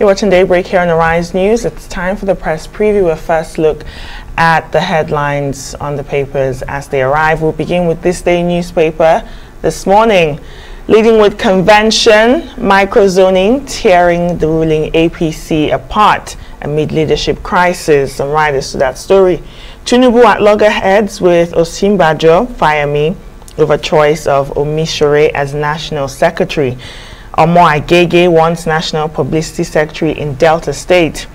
You're watching Daybreak here on Arise News. It's time for the press preview. A first look at the headlines on the papers as they arrive. We'll begin with this day newspaper this morning. Leading with convention, microzoning tearing the ruling APC apart amid leadership crisis. Some riders to that story. Tinubu at loggerheads with Osinbajo, fire me, over choice of Omisore as national secretary. Omo Agege wants national publicity secretary in Delta State.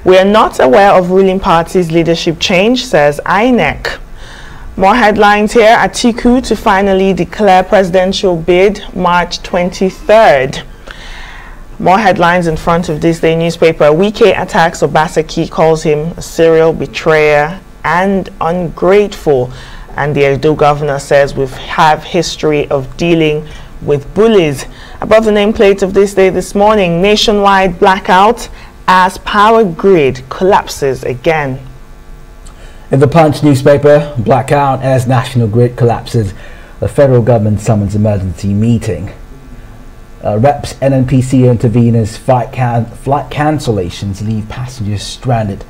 We are not aware of ruling party's leadership change, says INEC. More headlines here. Atiku to finally declare presidential bid March 23rd. More headlines in front of this day newspaper. Wike attacks Obaseki, calls him a serial betrayer and ungrateful. And the Edo governor says we have history of dealing with bullies. Above the nameplate of this day this morning, nationwide blackout as power grid collapses again. In the Punch newspaper, blackout as national grid collapses. The federal government summons emergency meeting. Reps NNPC intervene as flight cancellations leave passengers stranded.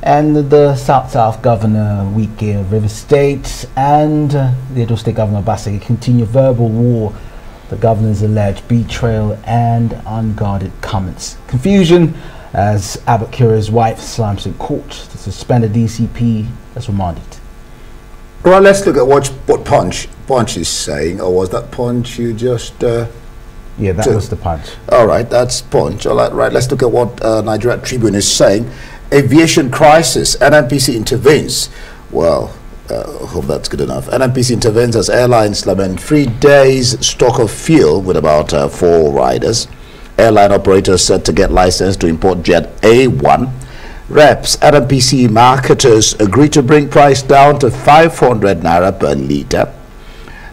And the South Governor Wike of River State and the Edo State Governor Obaseki continue verbal war. The governor's alleged betrayal and unguarded comments. Confusion as Abbott Kira's wife slams in court. The suspended DCP is remanded. Well, let's look at what Punch is saying. Or was that Punch you just... yeah, that was the Punch. All right, that's Punch. All right, let's look at what Nigeria Tribune is saying. Aviation crisis, NNPC intervenes. Well, hope that's good enough. NNPC intervenes as airlines lament 3 days stock of fuel with about 4 riders. Airline operators set to get licensed to import jet A1. Reps, NNPC marketers agree to bring price down to 500 naira per litre.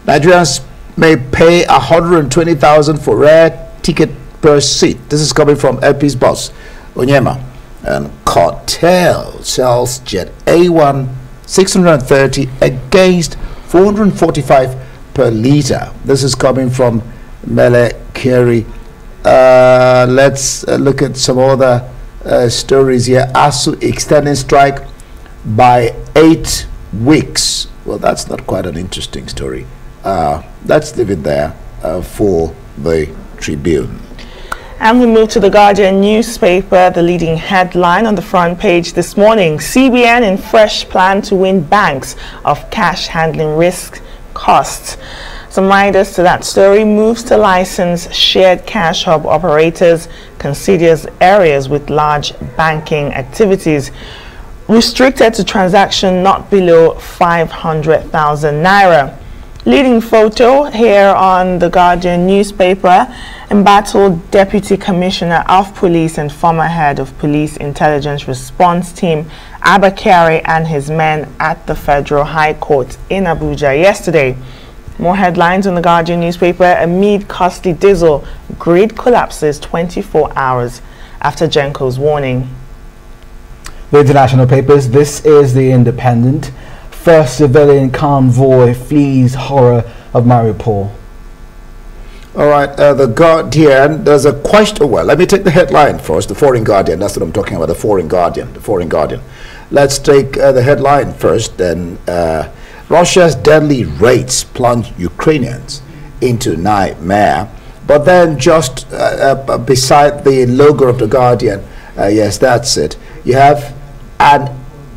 Nigerians may pay 120,000 for rare ticket per seat. This is coming from LP's boss, Onyema. And cartel sells jet A1 630 against 445 per litre. This is coming from Mele Keri. Let's look at some other stories here. ASUU extending strike by 8 weeks. Well, that's not quite an interesting story. Let's leave it there for the Tribune. And we move to the Guardian newspaper, the leading headline on the front page this morning. CBN in fresh plan to win banks of cash handling risk costs. Some riders to that story. Moves to license shared cash hub operators, considers areas with large banking activities. Restricted to transaction not below 500,000 naira. Leading photo here on the Guardian newspaper. Embattled Deputy Commissioner of Police and former head of Police Intelligence Response Team Abakari and his men at the Federal High Court in Abuja yesterday. More headlines on the Guardian newspaper. Amid costly diesel, grid collapses 24 hours after Genco's warning. The international papers. This is the Independent. First civilian convoy flees horror of Mariupol. All right, the Guardian, there's a question. Well, let me take the headline first, the Foreign Guardian. That's what I'm talking about, the Foreign Guardian. Let's take the headline first, then. Russia's deadly raids plunge Ukrainians into nightmare. But then just beside the logo of the Guardian, yes, that's it, you have an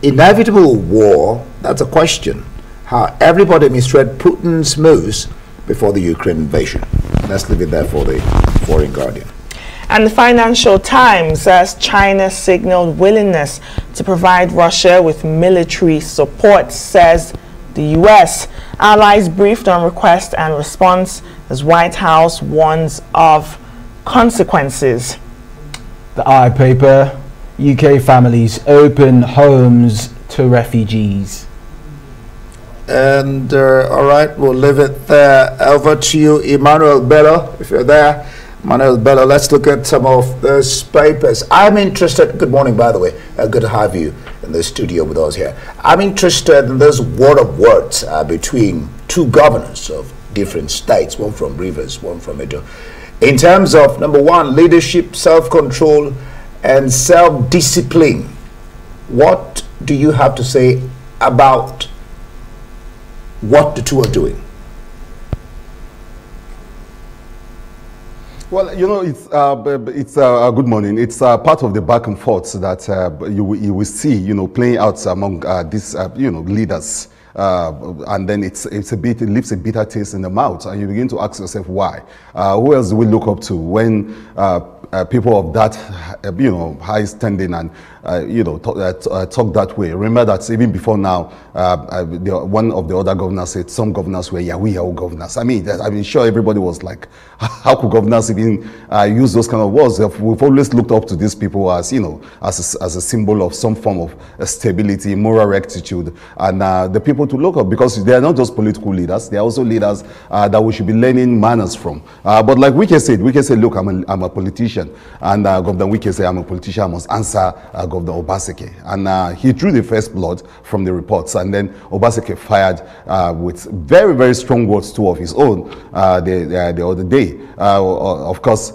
inevitable war. That's a question. How everybody misread Putin's moves before the Ukraine invasion. Let's leave it there for the Foreign Guardian. And the Financial Times says China signaled willingness to provide Russia with military support, says the U.S. Allies briefed on request and response as White House warns of consequences. The I paper, UK families open homes to refugees. And all right, we'll leave it there. Over to you, Emmanuel Bella, if you're there. Emmanuel Bella, let's look at some of those papers. I'm interested, good morning, by the way. Good to have you in the studio with us here. I'm interested in this war of words between two governors of different states, one from Rivers, one from Edo. In terms of, number one, leadership, self-control, and self-discipline. What do you have to say about what the two are doing? Well, you know, it's good morning. It's part of the back and forth that you will see, you know, playing out among these, you know, leaders. And then it leaves a bitter taste in the mouth, and you begin to ask yourself why. Who else do we look up to when people of that, you know, high standing and you know, talk that way? Remember that even before now, one of the other governors said some governors were Yahoo governors. I mean, sure, everybody was like, how could governors even use those kind of words? We've always looked up to these people as, you know, as a symbol of some form of stability, moral rectitude, and the people to look up, because they are not just political leaders; they are also leaders that we should be learning manners from. But like Wike said, look, I'm a politician, and Governor Wike said, I'm a politician, I must answer Governor Obaseki, and he drew the first blood from the reports, and then Obaseki fired with very, very strong words, two of his own, the other day. Of course,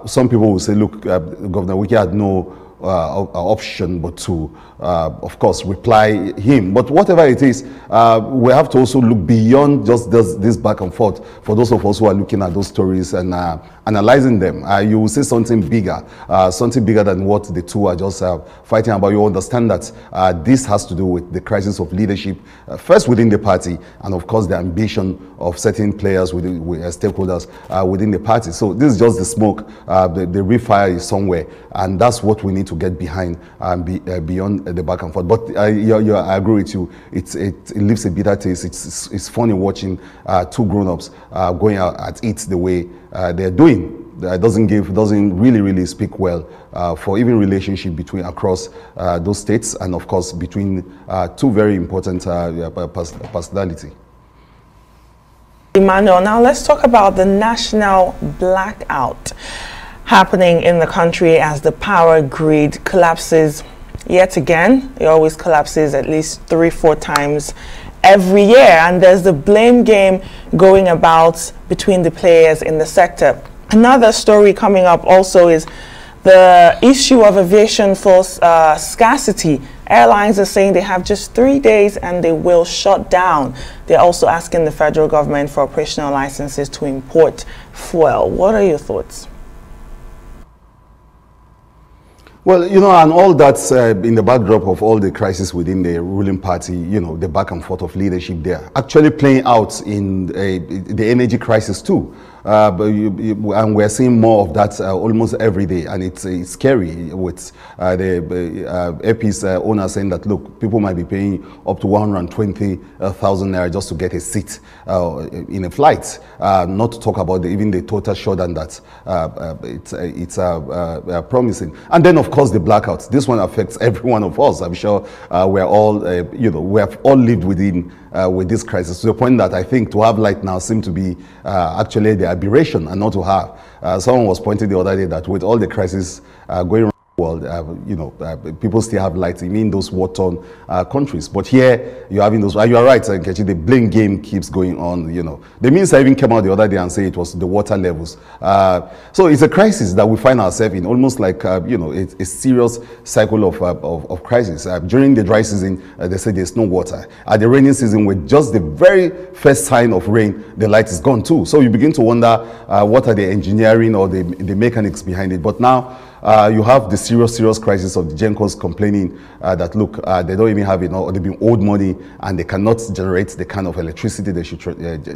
some people will say, look, Governor Wike had no option but to, of course, reply him. But whatever it is, we have to also look beyond just this back and forth. For those of us who are looking at those stories and analyzing them, you will see something bigger than what the two are just fighting about. You understand that this has to do with the crisis of leadership, first within the party, and of course the ambition of certain players within stakeholders within the party. So this is just the smoke. The real fire is somewhere, and that's what we need to get behind beyond the back and forth. But I agree with you. It leaves a bitter taste. It's funny watching two grown-ups going out at it the way they're doing. That doesn't really speak well for even relationship between across those states, and of course between two very important personality. Emmanuel, now let's talk about the national blackout happening in the country as the power grid collapses yet again. It always collapses at least 3-4 times every year, and there's the blame game going about between the players in the sector. Another story coming up also is the issue of aviation fuel scarcity. Airlines are saying they have just 3 days and they will shut down. They're also asking the federal government for operational licenses to import fuel. What are your thoughts? Well, you know, and all that's in the backdrop of all the crises within the ruling party, you know, the back and forth of leadership there, actually playing out in the energy crisis too. And we're seeing more of that almost every day, and it's scary with the AP's owner saying that, look, people might be paying up to 120,000 naira just to get a seat in a flight, not to talk about even the total shutdown that it's promising. And then, of course, the blackouts. This one affects every one of us. I'm sure we're all, you know, we have all lived with this crisis, to the point that I think to have light now seems to be actually the aberration, and not to have. Someone was pointing the other day that with all the crises going around the world, you know, people still have light, I mean those war-torn countries. But here, you're having those, you are right, Nkechi, the blame game keeps going on, you know. The minister even came out the other day and said it was the water levels. So it's a crisis that we find ourselves in, almost like, you know, it's a serious cycle of crisis. During the dry season, they say there's no water. At the rainy season, with just the very first sign of rain, the light is gone too. So you begin to wonder what are the engineering or the mechanics behind it. But now, you have the serious crisis of the Gencos complaining that, look, they don't even have enough, or they've been owed money and they cannot generate the kind of electricity they should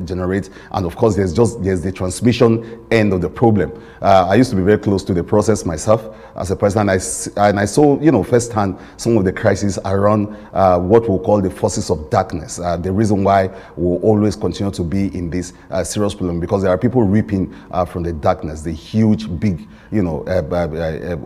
generate. And of course, there's the transmission end of the problem. I used to be very close to the process myself as a person, and I saw, you know, firsthand some of the crises around what we'll call the forces of darkness. The reason why we'll always continue to be in this serious problem, because there are people reaping from the darkness, the huge, big, you know,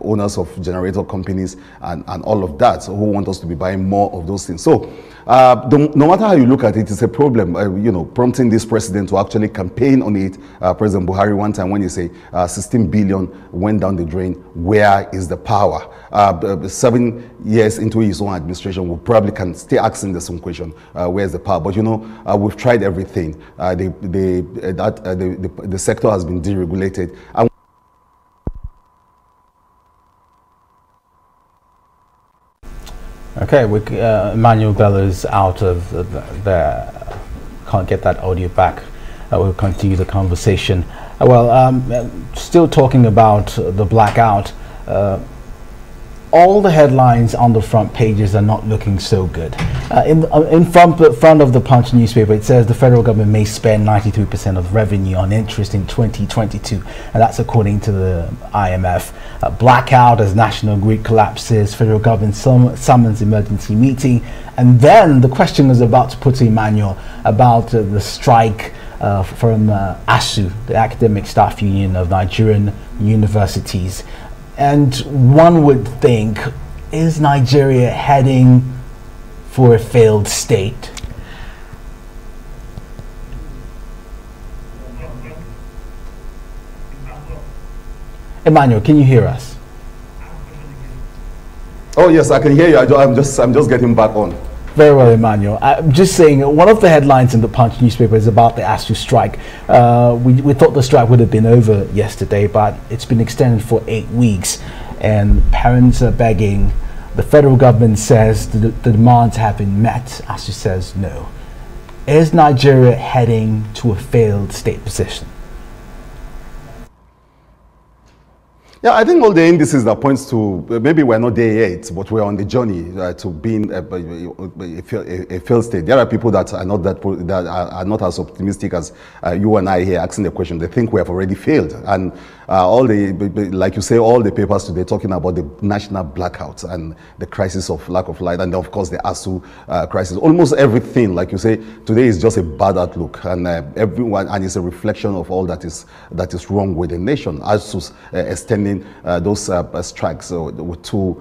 owners of generator companies and all of that, so who want us to be buying more of those things. So no matter how you look at it, it's a problem, you know, prompting this president to actually campaign on it. President Buhari one time when he say 16 billion went down the drain, where is the power? 7 years into his own administration, we probably can stay asking the same question, where's the power? But you know, we've tried everything. The sector has been deregulated. And Okay, Emmanuel Bella is out of the can't get that audio back. We'll continue the conversation. Still talking about the blackout. All the headlines on the front pages are not looking so good. In front of the Punch newspaper, it says the federal government may spend 93% of revenue on interest in 2022, and that's according to the IMF. Blackout as national grid collapses, federal government summons emergency meeting, and then the question was about to put to Emmanuel about the strike from ASUU, the Academic Staff Union of Nigerian Universities. And one would think, is Nigeria heading for a failed state? Emmanuel, can you hear us? Oh yes, I can hear you. I'm just getting back on. Very well, Emmanuel. I'm just saying, one of the headlines in the Punch newspaper is about the ASUU strike. We thought the strike would have been over yesterday, but it's been extended for 8 weeks, and parents are begging. The federal government says the demands have been met. ASUU says no. Is Nigeria heading to a failed state position? Yeah, I think all the indices that points to maybe we're not there yet, but we're on the journey to being a failed state. There are people that are not as optimistic as you and I here asking the question. They think we have already failed, and like you say, all the papers today talking about the national blackout and the crisis of lack of light, and of course the ASUU crisis. Almost everything, like you say, today is just a bad outlook, and and it's a reflection of all that is wrong with the nation. ASUU extending those strikes for 2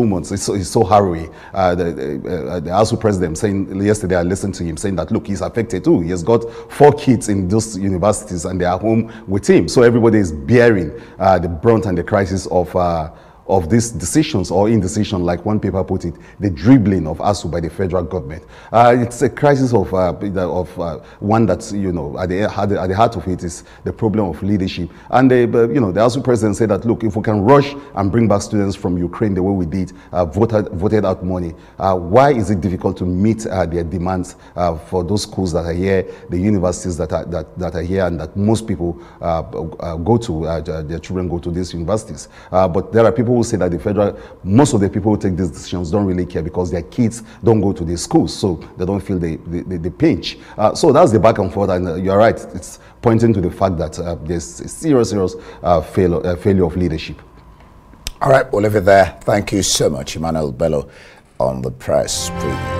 months. It's so harrowing. The ASUU president saying yesterday, I listened to him saying that, look, he's affected too. He has got 4 kids in those universities and they are home with him. So everybody is bearing the brunt and the crisis of these decisions or indecision, like one paper put it, the dribbling of ASUU by the federal government. It's a crisis of one that, you know, at the heart of it is the problem of leadership. And the ASUU president said that, look, if we can rush and bring back students from Ukraine the way we did, voted out money, why is it difficult to meet their demands for those schools that are here, the universities that are here, and that most people go to, their children go to these universities. But there are people who say that most of the people who take these decisions don't really care because their kids don't go to these schools, so they don't feel the pinch. So that's the back and forth, and you're right, it's pointing to the fact that there's a serious failure of leadership. All right, we'll leave it there. Thank you so much, Emmanuel Bella, on the press preview.